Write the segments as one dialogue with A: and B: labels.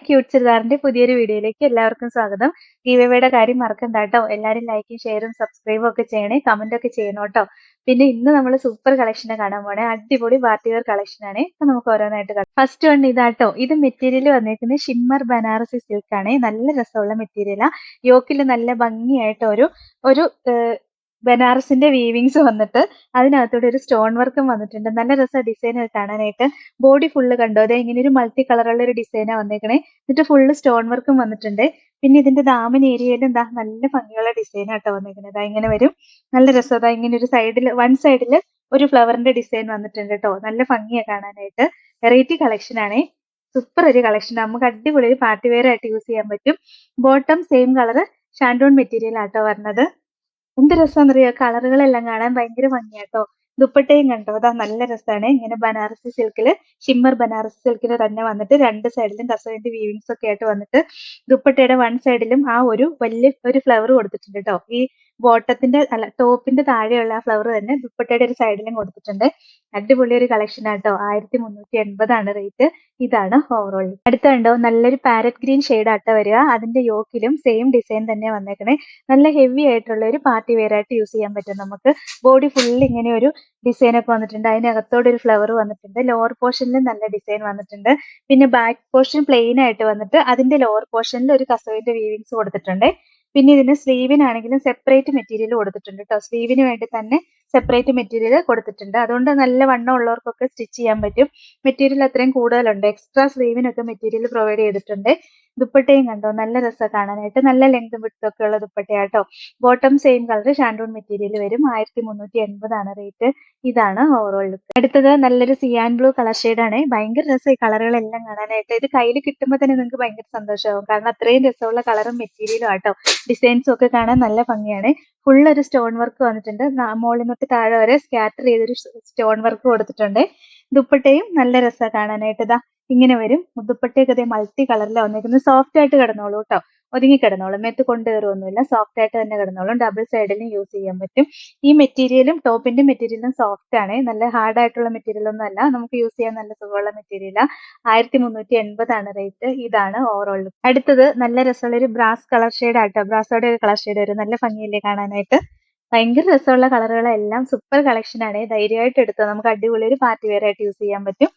A: Cute ചുരിദാറിന്റെ പുതിയൊരു വീഡിയോയിലേക്ക് എല്ലാവർക്കും സ്വാഗതം. ഗീവവേയുടെ കാര്യം മറക്കണ്ട കേട്ടോ. എല്ലാവരും ലൈക്കും ഷെയറും സബ്സ്ക്രൈബും ഒക്കെ ചെയ്യണേ, കമന്റ് ഒക്കെ ചെയ്യണം കേട്ടോ. പിന്നെ ഇന്ന് നമ്മൾ സൂപ്പർ കളക്ഷനെ കാണാൻ പോണേ. അടിപൊളി പാർട്ടി വെയർ കളക്ഷൻ ആണ്. അപ്പൊ നമുക്ക് ഓരോന്നായിട്ട് കാണാം. ഫസ്റ്റ് വൺ ഇതാട്ടോ. ഇത് മെറ്റീരിയൽ വന്നേക്കുന്നത് ഷിമ്മർ ബനാറസി സിൽക്ക് ആണ്. നല്ല രസമുള്ള മെറ്റീരിയലാ. യോക്കിൽ നല്ല ഭംഗിയായിട്ട് ഒരു ഒരു ബനാറസിന്റെ വീവിങ്സ് വന്നിട്ട് അതിനകത്തൂടെ ഒരു സ്റ്റോൺ വർക്കും വന്നിട്ടുണ്ട്. നല്ല രസം ഡിസൈൻ കാണാനായിട്ട്. ബോഡി ഫുള്ള് കണ്ടോ, അതെ ഇങ്ങനെ ഒരു മൾട്ടി കളറുള്ള ഒരു ഡിസൈനാ വന്നേക്കണേ. എന്നിട്ട് ഫുള്ള് സ്റ്റോൺ വർക്കും വന്നിട്ടുണ്ട്. പിന്നെ ഇതിന്റെ ദാമൻ ഏരിയയിൽ എന്താ നല്ല ഭംഗിയുള്ള ഡിസൈൻ ആട്ടോ വന്നേക്കുന്നത്. അതാ ഇങ്ങനെ വരും. നല്ല രസം. അതാ ഇങ്ങനെ ഒരു സൈഡിൽ വൺ സൈഡിൽ ഒരു ഫ്ലവറിന്റെ ഡിസൈൻ വന്നിട്ടുണ്ട് കേട്ടോ. നല്ല ഭംഗിയാ കാണാനായിട്ട്. വെറൈറ്റി കളക്ഷൻ ആണേ. സൂപ്പർ ഒരു കളക്ഷൻ. നമുക്ക് അടിപൊളി ഒരു പാർട്ടി വെയർ ആയിട്ട് യൂസ് ചെയ്യാൻ പറ്റും. ബോട്ടം സെയിം കളർ ഷാൻഡോൺ മെറ്റീരിയൽ ആട്ടോ വരുന്നത്. എന്ത് രസാന്നറിയോ, കളറുകളെല്ലാം കാണാൻ ഭയങ്കര ഭംഗിയാട്ടോ. ദുപ്പട്ടയും കണ്ടോ, അതാ നല്ല രസാണ്. ഇങ്ങനെ ബനാറസി സിൽക്കില് ഷിമ്മർ ബനാറസി സിൽക്കില് തന്നെ വന്നിട്ട് രണ്ട് സൈഡിലും കസവിന്റെ വീവിങ്സ് ഒക്കെ ആയിട്ട് വന്നിട്ട് ദുപ്പട്ടയുടെ വൺ സൈഡിലും ആ ഒരു വലിയ ഒരു ഫ്ലവർ കൊടുത്തിട്ടുണ്ട് കേട്ടോ. ഈ ബോട്ടത്തിന്റെ അല്ല ടോപ്പിന്റെ താഴെയുള്ള ആ ഫ്ലവർ തന്നെ ദുപ്പട്ടയുടെ ഒരു സൈഡിലും കൊടുത്തിട്ടുണ്ട്. അടിപൊളി ഒരു കളക്ഷൻ ആട്ടോ. 1380 റേറ്റ്. ഇതാണ് ഓവറോൾ. അടുത്ത കണ്ടോ, നല്ലൊരു പാരറ്റ് ഗ്രീൻ ഷെയ്ഡ് ആട്ടോ വരിക. അതിന്റെ യോക്കിലും സെയിം ഡിസൈൻ തന്നെ വന്നേക്കണേ. നല്ല ഹെവി ആയിട്ടുള്ള ഒരു പാർട്ടി വെയർ ആയിട്ട് യൂസ് ചെയ്യാൻ പറ്റും നമുക്ക്. ബോഡി ഫുൾ ഇങ്ങനെ ഒരു ഡിസൈൻ ഒക്കെ വന്നിട്ടുണ്ട്. അതിനകത്തോടെ ഒരു ഫ്ലവർ വന്നിട്ടുണ്ട്. ലോവർ പോർഷനിൽ നല്ല ഡിസൈൻ വന്നിട്ടുണ്ട്. പിന്നെ ബാക്ക് പോർഷൻ പ്ലെയിൻ ആയിട്ട് വന്നിട്ട് അതിന്റെ ലോവർ പോർഷനിൽ ഒരു കസവിന്റെ വീവിങ്സ് കൊടുത്തിട്ടുണ്ട്. പിന്നെ ഇതിന് സ്ലീവിനാണെങ്കിലും സെപ്പറേറ്റ് മെറ്റീരിയൽ കൊടുത്തിട്ടുണ്ട് കേട്ടോ. സ്ലീവിന് വേണ്ടി തന്നെ സെപ്പറേറ്റ് മെറ്റീരിയൽ കൊടുത്തിട്ടുണ്ട്. അതുകൊണ്ട് നല്ല വണ്ണം ഉള്ളവർക്കൊക്കെ സ്റ്റിച്ച് ചെയ്യാൻ പറ്റും. മെറ്റീരിയൽ അത്രയും കൂടുതലുണ്ട്. എക്സ്ട്രാ സ്ലീവിനൊക്കെ മെറ്റീരിയൽ പ്രൊവൈഡ് ചെയ്തിട്ടുണ്ട്. ദുപ്പട്ടയും കണ്ടോ, നല്ല രസം കാണാനായിട്ട്. നല്ല ലെങ്ത് വിഡ്ത്ത് ഒക്കെ ഉള്ള ദുപ്പട്ടയാട്ടോ. ബോട്ടം സെയിം കളർ ഷാൻഡൂൺ മെറ്റീരിയൽ വരും. 1380 റേറ്റ്. ഇതാണ് ഓവറോൾ ലുക്ക്. അടുത്തത് നല്ലൊരു സിയാൻ ബ്ലൂ കളർ ആണ്. ഭയങ്കര രസം ഈ കളറുകളെല്ലാം കാണാനായിട്ട്. ഇത് കയ്യിൽ കിട്ടുമ്പോൾ തന്നെ നിങ്ങൾക്ക് ഭയങ്കര സന്തോഷമാകും. കാരണം അത്രയും രസമുള്ള കളറും മെറ്റീരിയലും ആട്ടോ. ഡിസൈൻസും ഒക്കെ കാണാൻ നല്ല ഭംഗിയാണ്. ഫുൾ ഒരു സ്റ്റോൺ വർക്ക് വന്നിട്ടുണ്ട്. മോളിൽ തൊട്ട് താഴെ വരെ സ്കാറ്റർ ചെയ്തൊരു സ്റ്റോൺ വർക്ക് കൊടുത്തിട്ടുണ്ട്. ദുപ്പട്ടയും നല്ല രസമാണ് കാണാനായിട്ട്. ഇതാ ഇങ്ങനെ വരും. ദുപ്പട്ടയൊക്കെ അതേ മൾട്ടി കളറിലാണ് വന്നിരിക്കുന്നത്. സോഫ്റ്റ് ആയിട്ട് കിടന്നോളൂ കേട്ടോ. ഒതുങ്ങി കിടന്നോളും. മേത്ത് കൊണ്ടുകയറുമൊന്നുമില്ല. സോഫ്റ്റ് ആയിട്ട് തന്നെ കിടന്നോളും. ഡബിൾ സൈഡിലും യൂസ് ചെയ്യാൻ പറ്റും. ഈ മെറ്റീരിയലും ടോപ്പിന്റെ മെറ്റീരിയലും സോഫ്റ്റ് ആണ്. നല്ല ഹാർഡ് ആയിട്ടുള്ള മെറ്റീരിയൽ ഒന്നും അല്ല. നമുക്ക് യൂസ് ചെയ്യാൻ നല്ല സുഖമുള്ള മെറ്റീരിയലാ. 1380 റേറ്റ്. ഇതാണ് ഓവറോൾ ലുക്ക്. അടുത്തത് നല്ല രസമുള്ള ഒരു ബ്രാസ് കളർ ഷെയ്ഡ് ആട്ടോ. ബ്രാസോടെ ഒരു കളർ ഷെയ്ഡ് വരും. നല്ല ഭംഗിയല്ലേ കാണാനായിട്ട്. ഭയങ്കര രസമുള്ള കളറുകളെല്ലാം സൂപ്പർ കളക്ഷൻ ആണ്. ധൈര്യമായിട്ട് എടുത്തോ. നമുക്ക് അടിപൊളി ഒരു പാർട്ടി വെയർ ആയിട്ട് യൂസ് ചെയ്യാൻ പറ്റും.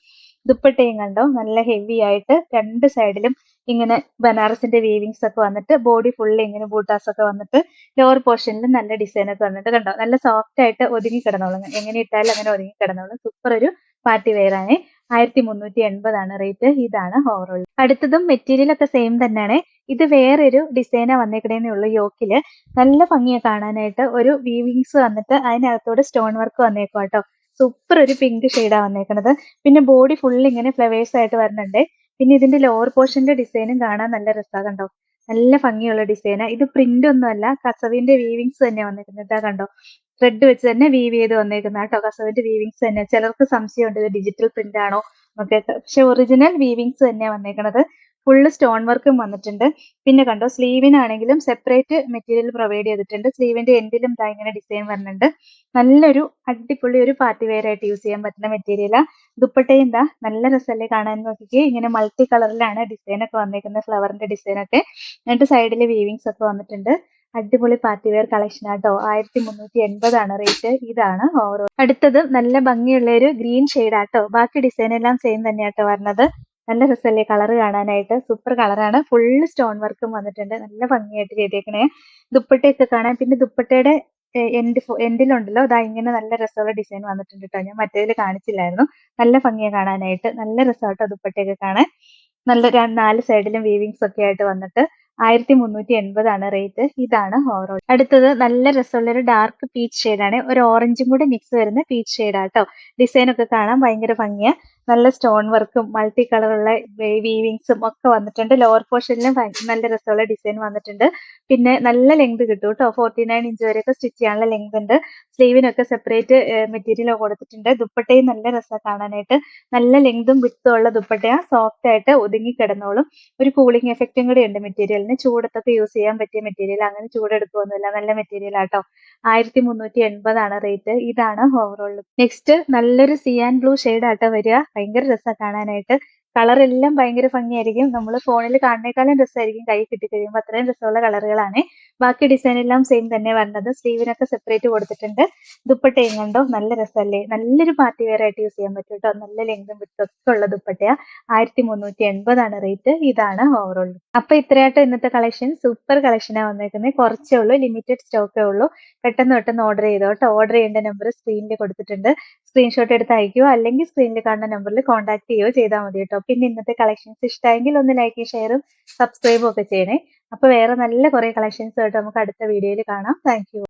A: ദുപ്പട്ടയും കണ്ടോ, നല്ല ഹെവി ആയിട്ട് രണ്ട് സൈഡിലും ഇങ്ങനെ ബനാറസിന്റെ വീവിങ്സ് ഒക്കെ വന്നിട്ട് ബോഡി ഫുള്ള് ഇങ്ങനെ ബൂട്ടാസ് ഒക്കെ വന്നിട്ട് ലോവർ പോർഷനിൽ നല്ല ഡിസൈൻ ഒക്കെ വന്നിട്ട് കണ്ടോ, നല്ല സോഫ്റ്റ് ആയിട്ട് ഒതുങ്ങി കിടന്നോളും. എങ്ങനെ ഇട്ടാലും അങ്ങനെ ഒതുങ്ങി കിടന്നോളും. സൂപ്പർ ഒരു പാർട്ടി വെയർ ആണ്. 1380 റേറ്റ്. ഇതാണ് ഓവറോൾ. അടുത്തതും മെറ്റീരിയൽ ഒക്കെ സെയിം തന്നെയാണ്. ഇത് വേറൊരു ഡിസൈനാ വന്നേക്കണേന്നേ ഉള്ളൂ. യോക്കില് നല്ല ഭംഗിയാ കാണാനായിട്ട്. ഒരു വീവിങ്സ് വന്നിട്ട് അതിനകത്തോടെ സ്റ്റോൺ വർക്ക് വന്നേക്കും കേട്ടോ. സൂപ്പർ ഒരു പിങ്ക് ഷെയ്ഡാ വന്നേക്കണത്. പിന്നെ ബോഡി ഫുൾ ഇങ്ങനെ ഫ്ലവേഴ്സ് ആയിട്ട് വരുന്നുണ്ട്. പിന്നെ ഇതിന്റെ ലോവർ പോർഷന്റെ ഡിസൈനും കാണാൻ നല്ല രസാ. കണ്ടോ, നല്ല ഭംഗിയുള്ള ഡിസൈനാ. ഇത് പ്രിന്റ് ഒന്നും അല്ല, കസവിന്റെ വീവിങ്സ് തന്നെ വന്നേക്കുന്നത്. ഇതാ കണ്ടോ, ത്രെഡ് വെച്ച് തന്നെ വീവ് ചെയ്ത് വന്നേക്കുന്ന കേട്ടോ. കസവിന്റെ വീവിങ്സ് തന്നെ. ചിലർക്ക് സംശയമുണ്ട് ഇത് ഡിജിറ്റൽ പ്രിന്റ് ആണോ ഒക്കെ. പക്ഷെ ഒറിജിനൽ വീവിങ്സ് തന്നെയാ വന്നേക്കണത്. ഫുള്ള് സ്റ്റോൺ വർക്കും വന്നിട്ടുണ്ട്. പിന്നെ കണ്ടോ, സ്ലീവിനാണെങ്കിലും സെപ്പറേറ്റ് മെറ്റീരിയൽ പ്രൊവൈഡ് ചെയ്തിട്ടുണ്ട്. സ്ലീവിന്റെ എൻഡിലും ദാ ഇങ്ങനെ ഡിസൈൻ വരുന്നുണ്ട്. നല്ലൊരു അടിപൊളി ഒരു പാർട്ടി വെയർ ആയിട്ട് യൂസ് ചെയ്യാൻ പറ്റുന്ന മെറ്റീരിയലാ. ദുപ്പട്ടയും ദാ നല്ല രസമല്ലേ കാണാൻ. നോക്കിക്കേ, ഇങ്ങനെ മൾട്ടി കളറിലാണ് ഡിസൈൻ ഒക്കെ വന്നേക്കുന്നത്. ഫ്ലവറിന്റെ ഡിസൈൻ ഒക്കെ. എന്നിട്ട് സൈഡിൽ വീവിങ്സ് ഒക്കെ വന്നിട്ടുണ്ട്. അടിപൊളി പാർട്ടി വെയർ കളക്ഷൻ ആട്ടോ. 1380 റേറ്റ്. ഇതാണ് ഓവറോൾ. അടുത്തത് നല്ല ഭംഗിയുള്ള ഒരു ഗ്രീൻ ഷെയ്ഡ് ആട്ടോ. ബാക്കി ഡിസൈൻ എല്ലാം സെയിം തന്നെയാട്ടോ വരുന്നത്. നല്ല രസമല്ലേ കളർ കാണാനായിട്ട്. സൂപ്പർ കളറാണ്. ഫുള്ള് സ്റ്റോൺ വർക്കും വന്നിട്ടുണ്ട്. നല്ല ഭംഗിയായിട്ട് ചെയ്തേക്കണേ. ദുപ്പട്ടയൊക്കെ കാണാൻ. പിന്നെ ദുപ്പട്ടയുടെ എൻഡിലുണ്ടല്ലോ, അതാ ഇങ്ങനെ നല്ല രസമുള്ള ഡിസൈൻ വന്നിട്ടുണ്ട് കേട്ടോ. ഞാൻ മറ്റേതിൽ കാണിച്ചില്ലായിരുന്നു. നല്ല ഭംഗിയാ കാണാനായിട്ട്. നല്ല രസമാട്ടോ ദുപ്പട്ടയൊക്കെ കാണാൻ. നല്ല 4 സൈഡിലും വീവിങ്സ് ഒക്കെ ആയിട്ട് വന്നിട്ട് 1380 റേറ്റ്. ഇതാണ് ഓവറോൾ. അടുത്തത് നല്ല രസമുള്ള ഒരു ഡാർക്ക് പീച്ച് ഷെയ്ഡാണ്. ഒരു ഓറഞ്ചും കൂടി മിക്സ് വരുന്ന പീച്ച് ഷെയ്ഡാട്ടോ. ഡിസൈൻ ഒക്കെ കാണാൻ ഭയങ്കര ഭംഗിയാ. നല്ല സ്റ്റോൺ വർക്കും മൾട്ടി കളറുള്ള വീവിങ്സും ഒക്കെ വന്നിട്ടുണ്ട്. ലോവർ പോർഷനിലും നല്ല രസമുള്ള ഡിസൈൻ വന്നിട്ടുണ്ട്. പിന്നെ നല്ല ലെങ്ത് കിട്ടും കേട്ടോ. 49 ഇഞ്ച് വരെയൊക്കെ സ്റ്റിച്ച് ചെയ്യാനുള്ള ലെങ്ത് ഉണ്ട്. സ്ലീവിനൊക്കെ സെപ്പറേറ്റ് മെറ്റീരിയൽ കൊടുത്തിട്ടുണ്ട്. ദുപ്പട്ടയും നല്ല രസമാണ് കാണാനായിട്ട്. നല്ല ലെങ്തും വിഡ്ത്തും ഉള്ള ദുപ്പട്ടയാ. സോഫ്റ്റ് ആയിട്ട് ഒതുങ്ങി കിടന്നോളും. ഒരു കൂളിംഗ് എഫക്റ്റും കൂടി ഉണ്ട് മെറ്റീരിയലിന്. ചൂടത്തൊക്കെ യൂസ് ചെയ്യാൻ പറ്റിയ മെറ്റീരിയൽ. അങ്ങനെ ചൂടെടുക്കുകയൊന്നുമില്ല. നല്ല മെറ്റീരിയൽ ആട്ടോ. 1380 റേറ്റ്. ഇതാണ് ഓവറോൾ. നെക്സ്റ്റ് നല്ലൊരു സിയാൻ ബ്ലൂ ഷെയ്ഡ് ആട്ടോ വരിക. ഭയങ്കര രസമാണ് കാണാനായിട്ട്. കളറെല്ലാം ഭയങ്കര ഭംഗിയായിരിക്കും. നമ്മൾ ഫോണിൽ കാണുന്നേക്കാളും രസമായിരിക്കും കൈ കിട്ടിക്കഴിയുമ്പോൾ. അത്രയും രസമുള്ള കളറുകളാണ്. ബാക്കി ഡിസൈൻ എല്ലാം സെയിം തന്നെ വരുന്നത്. സ്ലീവിനൊക്കെ സെപ്പറേറ്റ് കൊടുത്തിട്ടുണ്ട്. ദുപ്പട്ടയും കണ്ടോ നല്ല രസമല്ലേ. നല്ലൊരു പാർട്ടി വെയർ ആയിട്ട് യൂസ് ചെയ്യാൻ പറ്റും കേട്ടോ. നല്ല ലെങ്തും വിഡ്ത്തും ഒക്കെ ഉള്ള ദുപ്പട്ടയാ. 1380 റേറ്റ്. ഇതാണ് ഓവറോൾ. അപ്പൊ ഇത്രയാട്ടോ ഇന്നത്തെ കളക്ഷൻ. സൂപ്പർ കളക്ഷനാ വന്നേക്കുന്നത്. കുറച്ചേ ഉള്ളൂ, ലിമിറ്റഡ് സ്റ്റോക്കേ ഉള്ളൂ. പെട്ടെന്ന് ഓർഡർ ചെയ്തോ കേട്ടോ. ഓർഡർ ചെയ്യേണ്ട നമ്പർ സ്ക്രീനിൽ കൊടുത്തിട്ടുണ്ട്. സ്ക്രീൻഷോട്ട് എടുത്ത് അയക്കുകയോ അല്ലെങ്കിൽ സ്ക്രീനിൽ കാണുന്ന നമ്പറിൽ കോൺടാക്ട് ചെയ്യുകയോ ചെയ്താൽ മതി കേട്ടോ. പിന്നെ ഇന്നത്തെ കളക്ഷൻസ് ഇഷ്ടമെങ്കിൽ ഒന്ന് ലൈക്കും ഷെയറും സബ്സ്ക്രൈബും ഒക്കെ ചെയ്യണേ. അപ്പൊ വേറെ നല്ല കുറെ കളക്ഷൻസ് ആയിട്ട് നമുക്ക് അടുത്ത വീഡിയോയിൽ കാണാം. Thank you.